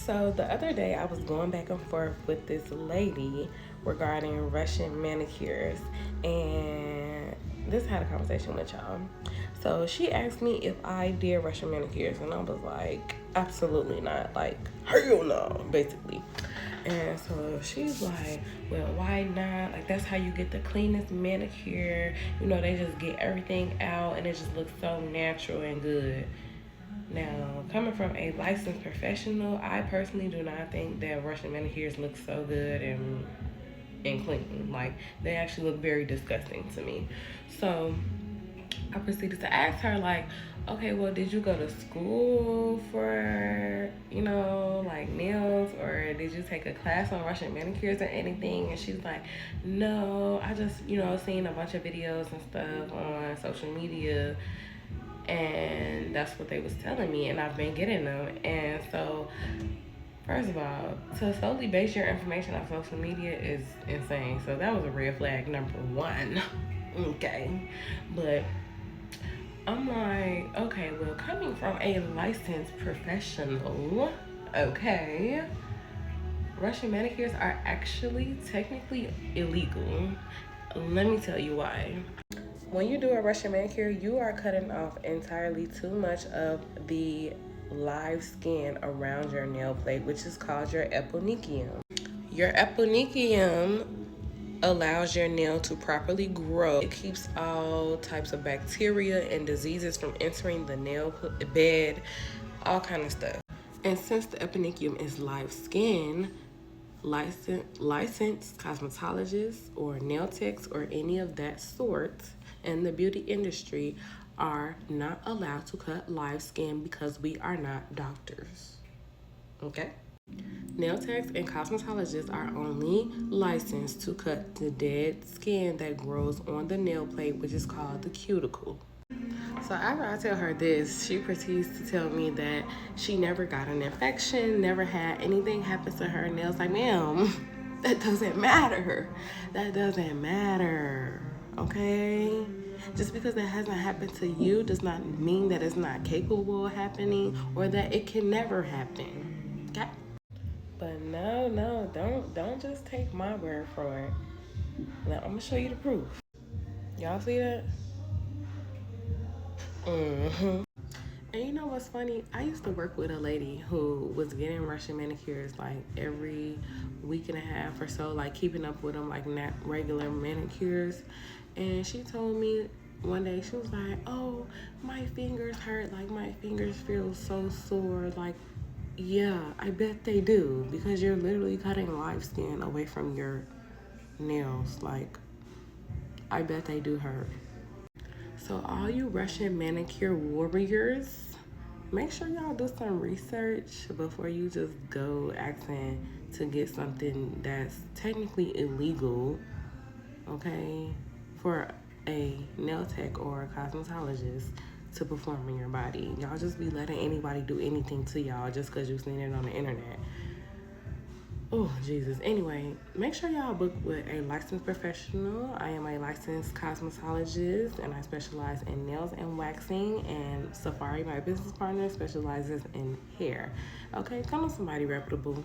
So the other day I was going back and forth with this lady regarding Russian manicures, and this had a conversation with y'all. So she asked me if I did Russian manicures, and I was like, absolutely not. Like, hell no, basically. And so she's like, well, why not? Like, that's how you get the cleanest manicure. You know, they just get everything out and it just looks so natural and good. Now, coming from a licensed professional, I personally do not think that Russian manicures look so good and clean. Like, they actually look very disgusting to me. So I proceeded to ask her, like, okay, well, did you go to school for, like nails, or did you take a class on Russian manicures or anything? And she's like, no, I just, seen a bunch of videos and stuff on social media, and that's what they was telling me, and I've been getting them. And so, first of all, to solely base your information on social media is insane. So that was a red flag number one. Okay. But I'm like, okay, well, coming from a licensed professional, okay, Russian manicures are actually technically illegal. Let me tell you why. When you do a Russian manicure, you are cutting off entirely too much of the live skin around your nail plate, which is called your eponychium. Your eponychium allows your nail to properly grow. It keeps all types of bacteria and diseases from entering the nail bed, all kind of stuff. And since the eponychium is live skin, licensed cosmetologists or nail techs or any of that sort in the beauty industry are not allowed to cut live skin because we are not doctors. Okay? Nail techs and cosmetologists are only licensed to cut the dead skin that grows on the nail plate, which is called the cuticle. So after I tell her this, she proceeds to tell me that she never got an infection, never had anything happen to her nails. Like, ma'am, that doesn't matter. That doesn't matter, okay? Just because it hasn't happened to you does not mean that it's not capable of happening or that it can never happen, okay? But no, don't just take my word for it. Now, I'm gonna show you the proof. Y'all see that? Mm-hmm. And you know what's funny? I used to work with a lady who was getting Russian manicures like every week and a half or so, like keeping up with them, like not regular manicures. And she told me one day, she was like, oh, my fingers hurt, like my fingers feel so sore. Like, yeah, I bet they do, because you're literally cutting live skin away from your nails. Like, I bet they do hurt. So all you Russian manicure warriors, make sure y'all do some research before you just go asking to get something that's technically illegal, okay, for a nail tech or a cosmetologist to perform in your body. Y'all just be letting anybody do anything to y'all just because you've seen it on the internet. Oh, Jesus. Anyway, make sure y'all book with a licensed professional. I am a licensed cosmetologist, and I specialize in nails and waxing. And Safari, my business partner, specializes in hair. Okay, come on, somebody reputable.